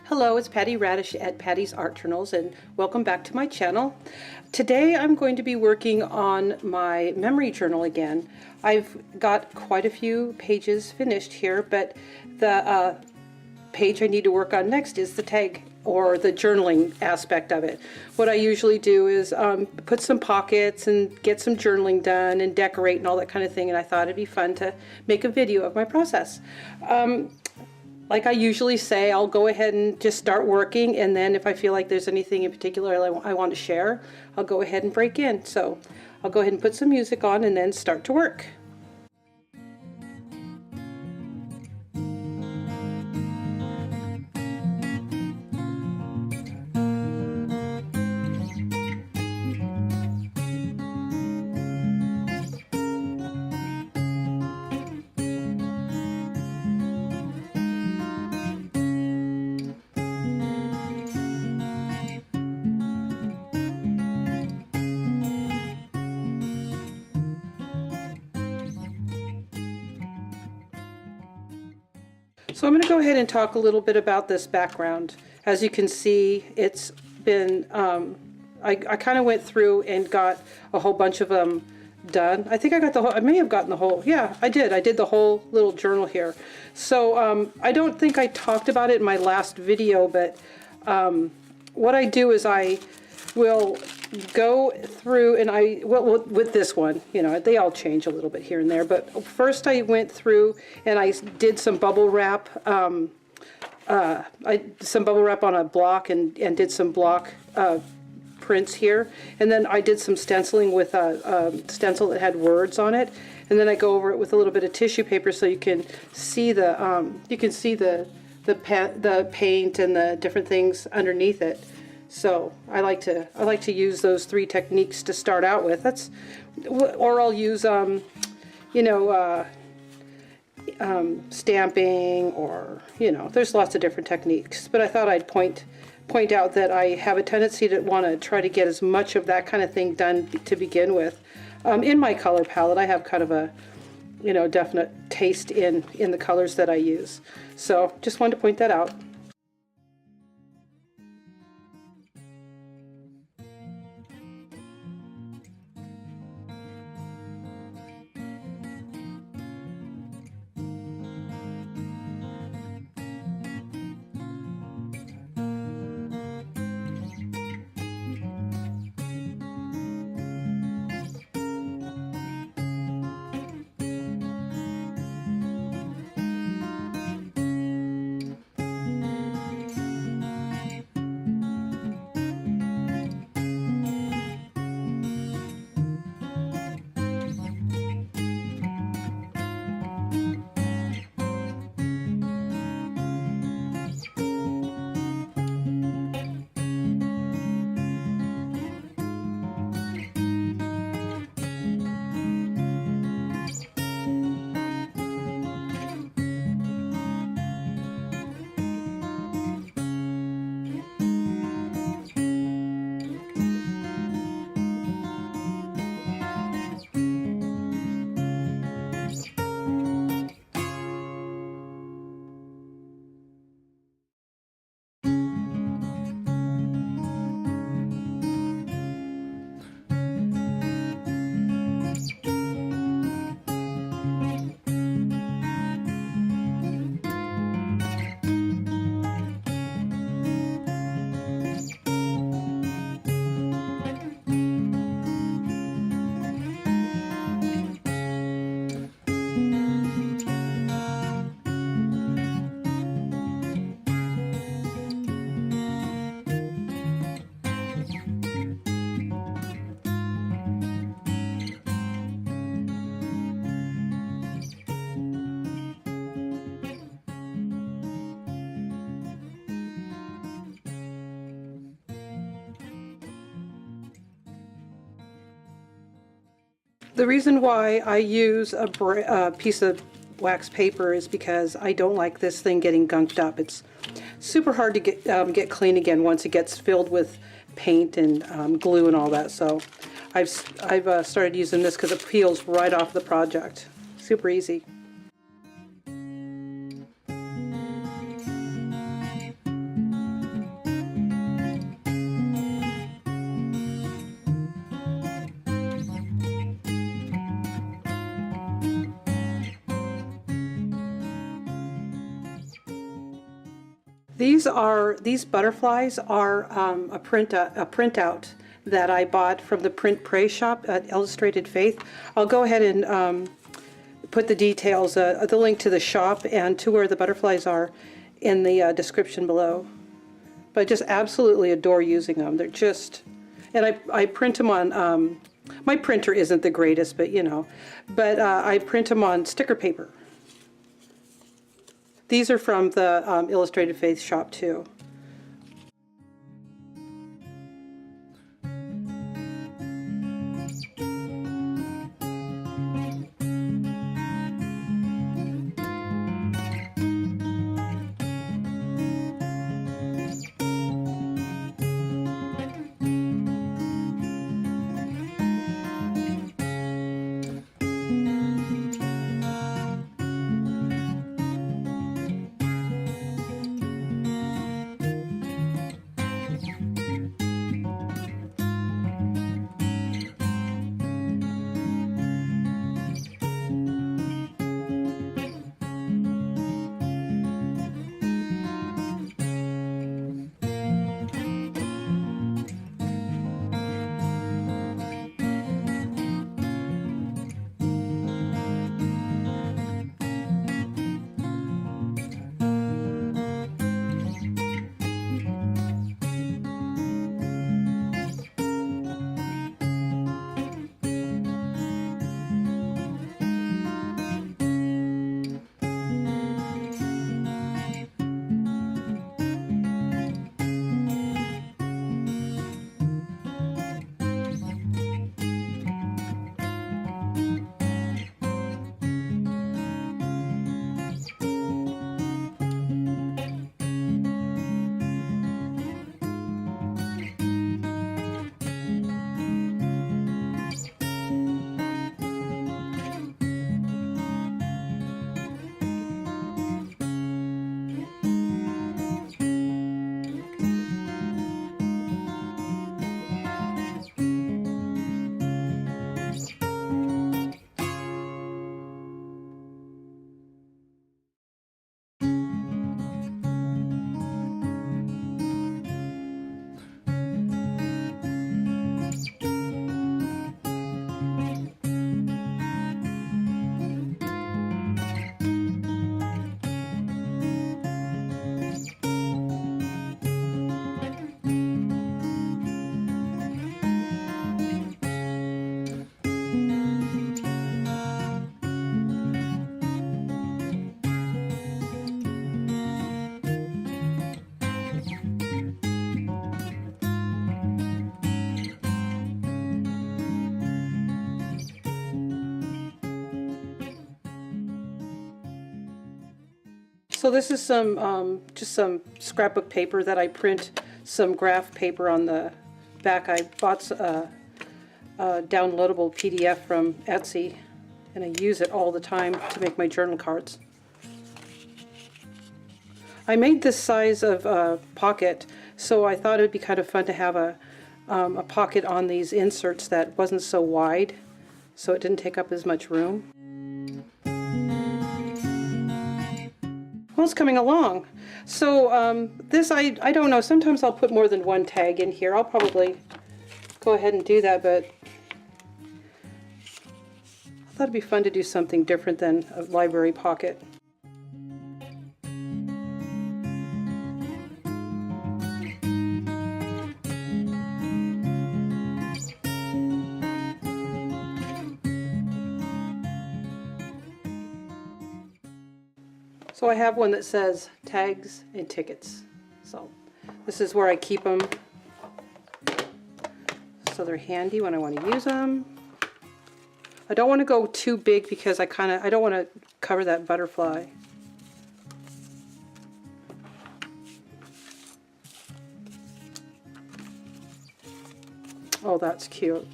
Hello, it's Patty Radish at Patty's Art Journals, and welcome back to my channel. Today I'm going to be working on my memory journal again. I've got quite a few pages finished here, but the page I need to work on next is the tag or the journaling aspect of it. What I usually do is put some pockets and get some journaling done and decorate and all that kind of thing, and I thought it'd be fun to make a video of my process. Like I usually say, I'll go ahead and just start working, and then if I feel like there's anything in particular I want to share, I'll go ahead and break in. So I'll go ahead and put some music on and then start to work. So I'm going to go ahead and talk a little bit about this background. As you can see, it's been, I kind of went through and got a whole bunch of them done. I think I got the whole, I may have gotten the whole, yeah, I did the whole little journal here. So I don't think I talked about it in my last video, but what I do is I will go through and with this one, you know, they all change a little bit here and there, but first I went through and I did some bubble wrap. I did some bubble wrap on a block and did some block prints here, and then I did some stenciling with a stencil that had words on it, and then I go over it with a little bit of tissue paper so you can see the paint and the different things underneath it. So I like to use those three techniques to start out with. That's, or I'll use you know, stamping, or you know, there's lots of different techniques. But I thought I'd point out that I have a tendency to want to try to get as much of that kind of thing done to begin with. In my color palette, I have kind of a, you know, definite taste in the colors that I use. So just wanted to point that out. The reason why I use a piece of wax paper is because I don't like this thing getting gunked up. It's super hard to get clean again once it gets filled with paint and glue and all that. So I've started using this because it peels right off the project. Super easy. These butterflies are a printout that I bought from the Print Pray shop at Illustrated Faith. I'll go ahead and put the details, the link to the shop and to where the butterflies are in the description below. But I just absolutely adore using them. They're just, and I print them on, my printer isn't the greatest, but you know, but I print them on sticker paper. These are from the Illustrated Faith shop too. So this is some just some scrapbook paper that I print some graph paper on the back. I bought a downloadable PDF from Etsy, and I use it all the time to make my journal cards. I made this size of pocket, so I thought it would be kind of fun to have a pocket on these inserts that wasn't so wide, so it didn't take up as much room. Well, it's coming along. So this, I don't know, sometimes I'll put more than one tag in here. I'll probably go ahead and do that, but I thought it'd be fun to do something different than a library pocket. So I have one that says tags and tickets. So this is where I keep them, so they're handy when I want to use them. I don't want to go too big because I don't want to cover that butterfly. Oh, that's cute.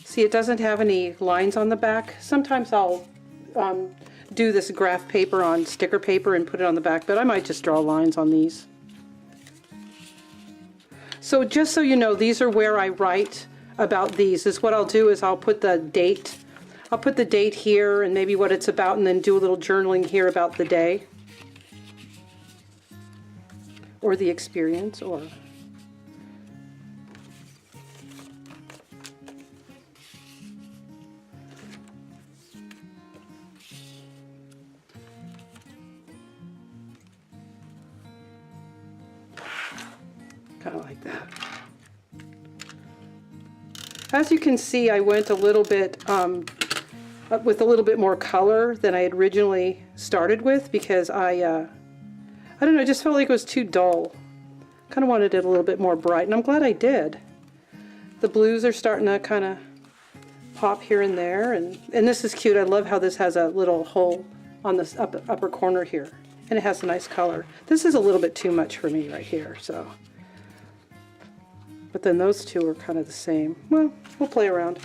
See, it doesn't have any lines on the back. Sometimes I'll do this graph paper on sticker paper and put it on the back, but I might just draw lines on these. So just so you know, these are where I write about these. Is what I'll do is I'll put the date. I'll put the date here and maybe what it's about, and then do a little journaling here about the day. or the experience, or kind of like that. As you can see, I went a little bit with a little bit more color than I had originally started with, because I don't know, I just felt like it was too dull. Kind of wanted it a little bit more bright, and I'm glad I did. The blues are starting to kind of pop here and there, and this is cute. I love how this has a little hole on this upper corner here, and it has a nice color. This is a little bit too much for me right here, so. But then those two are kind of the same. Well, we'll play around.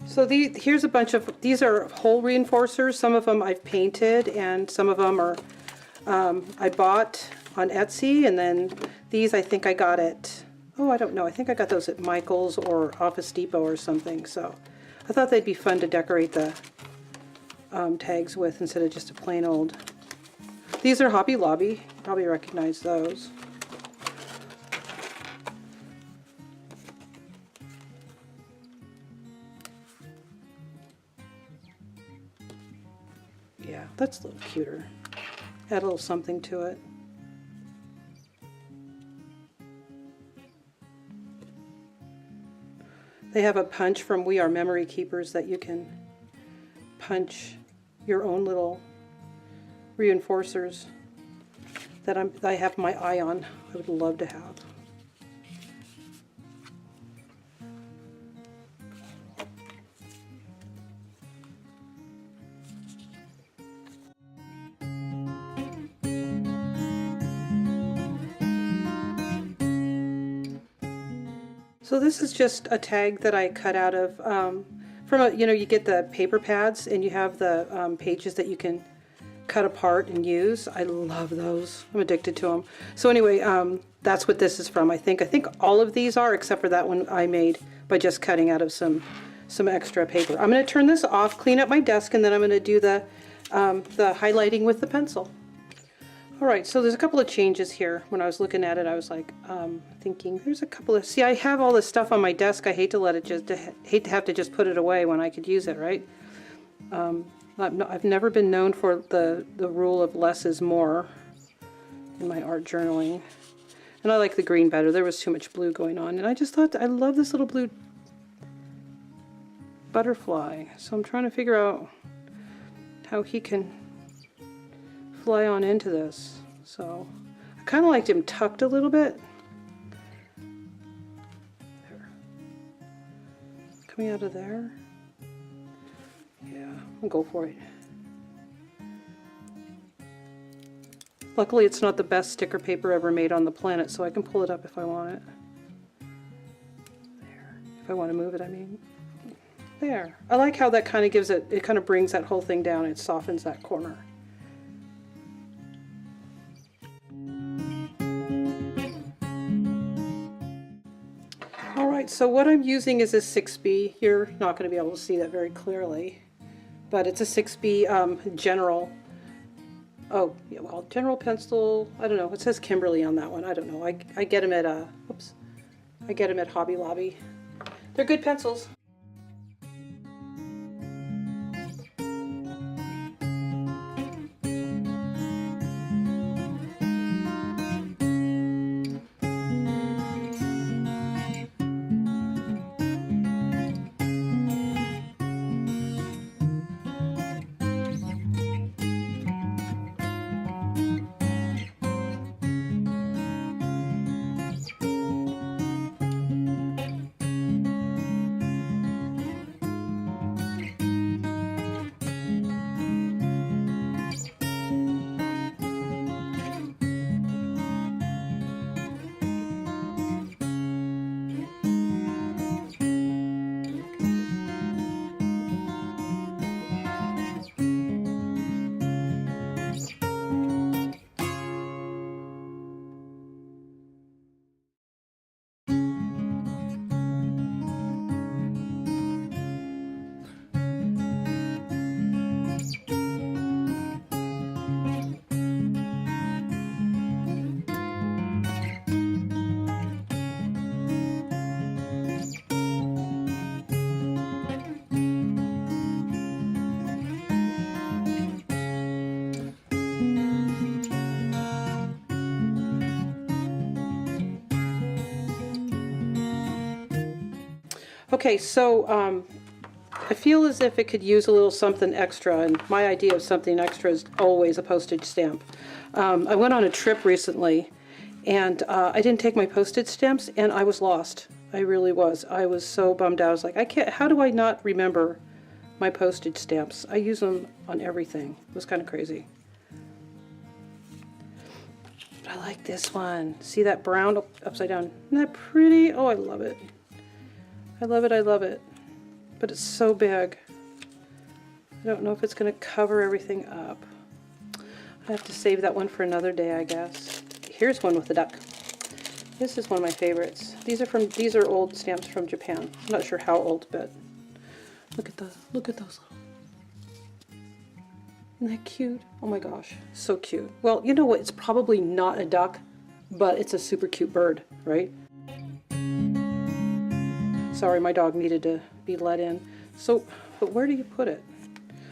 So here's a bunch of, these are hole reinforcers. Some of them I've painted, and some of them are I bought on Etsy, and then these I think I got at, oh, I don't know, I think I got those at Michael's or Office Depot or something. So I thought they'd be fun to decorate the tags with instead of just a plain old. These are Hobby Lobby, probably recognize those. Yeah, that's a little cuter. Add a little something to it. They have a punch from We Are Memory Keepers that you can punch your own little reinforcers that I have my eye on. I would love to have. So this is just a tag that I cut out of from a, you know, you get the paper pads and you have the pages that you can cut apart and use. I love those. I'm addicted to them. So anyway, that's what this is from. I think all of these are, except for that one I made by just cutting out of some extra paper. I'm going to turn this off, clean up my desk, and then I'm going to do the highlighting with the pencil. Alright, so there's a couple of changes here. When I was looking at it, I was like thinking, there's a couple of, see, I have all this stuff on my desk. I hate to let it just, hate to have to just put it away when I could use it, right? I've never been known for the rule of less is more in my art journaling. And I like the green better. There was too much blue going on. And I just thought, I love this little blue butterfly. So I'm trying to figure out how he can fly on into this. So I kind of liked him tucked a little bit. There. Coming out of there. Yeah, I'll go for it. Luckily it's not the best sticker paper ever made on the planet, so I can pull it up if I want it. There. If I want to move it, I mean. There. I like how that kind of gives it, it kind of brings that whole thing down. It softens that corner. Alright, so what I'm using is a 6B. You're not going to be able to see that very clearly, but it's a 6B general. Oh, yeah, well, general pencil, I don't know. It says Kimberly on that one. I don't know. I get them at, whoops. I get them at Hobby Lobby. They're good pencils. Okay, so I feel as if it could use a little something extra, and my idea of something extra is always a postage stamp. I went on a trip recently, and I didn't take my postage stamps, and I was lost. I really was. I was so bummed out. I was like, I can't, how do I not remember my postage stamps? I use them on everything. It was kind of crazy. But I like this one. See that brown upside down? Isn't that pretty? Oh, I love it. I love it, I love it. But it's so big. I don't know if it's going to cover everything up. I have to save that one for another day, I guess. Here's one with a duck. This is one of my favorites. These are old stamps from Japan. I'm not sure how old, but look at those little. Isn't that cute? Oh my gosh, so cute. Well, you know what? It's probably not a duck, but it's a super cute bird, right? Sorry, my dog needed to be let in. So, but where do you put it?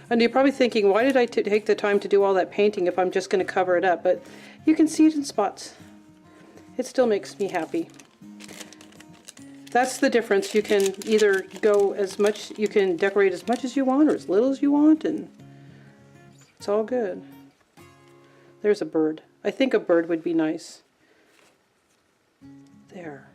And you're probably thinking, why did I take the time to do all that painting if I'm just going to cover it up? But you can see it in spots. It still makes me happy. That's the difference. You can either go as much, you can decorate as much as you want or as little as you want, and it's all good. There's a bird. I think a bird would be nice. There.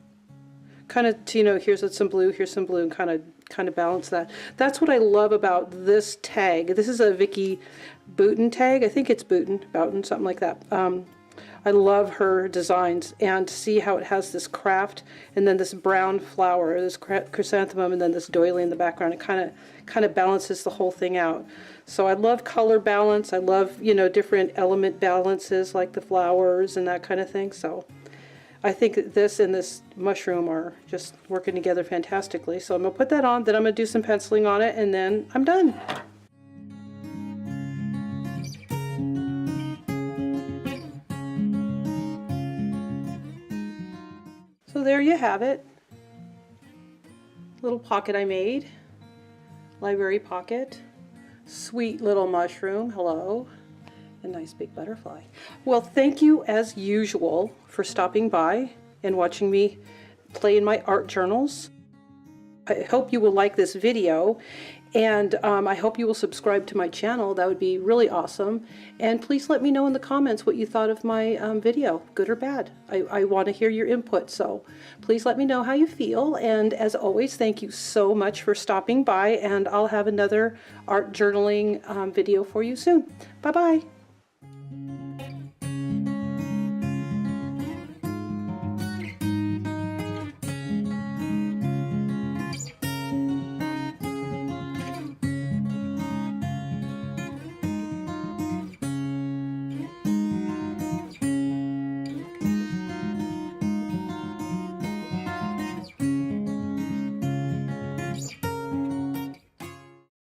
Kind of, you know, here's some blue, and kind of balance that. That's what I love about this tag. This is a Vicky Bouton tag. I think it's Bouton, something like that. I love her designs, and see how it has this craft and then this brown flower, this chrysanthemum, and then this doily in the background. It kind of balances the whole thing out. So I love color balance. I love, you know, different element balances like the flowers and that kind of thing. So I think that this and this mushroom are just working together fantastically. So I'm going to put that on, then I'm going to do some penciling on it, and then I'm done. So there you have it. Little pocket I made. Library pocket. Sweet little mushroom. Hello. A nice big butterfly. Well, thank you as usual for stopping by and watching me play in my art journals. I hope you will like this video, and I hope you will subscribe to my channel. That would be really awesome. And please let me know in the comments what you thought of my video, good or bad. I want to hear your input, so please let me know how you feel. And as always, thank you so much for stopping by, and I'll have another art journaling video for you soon. Bye-bye.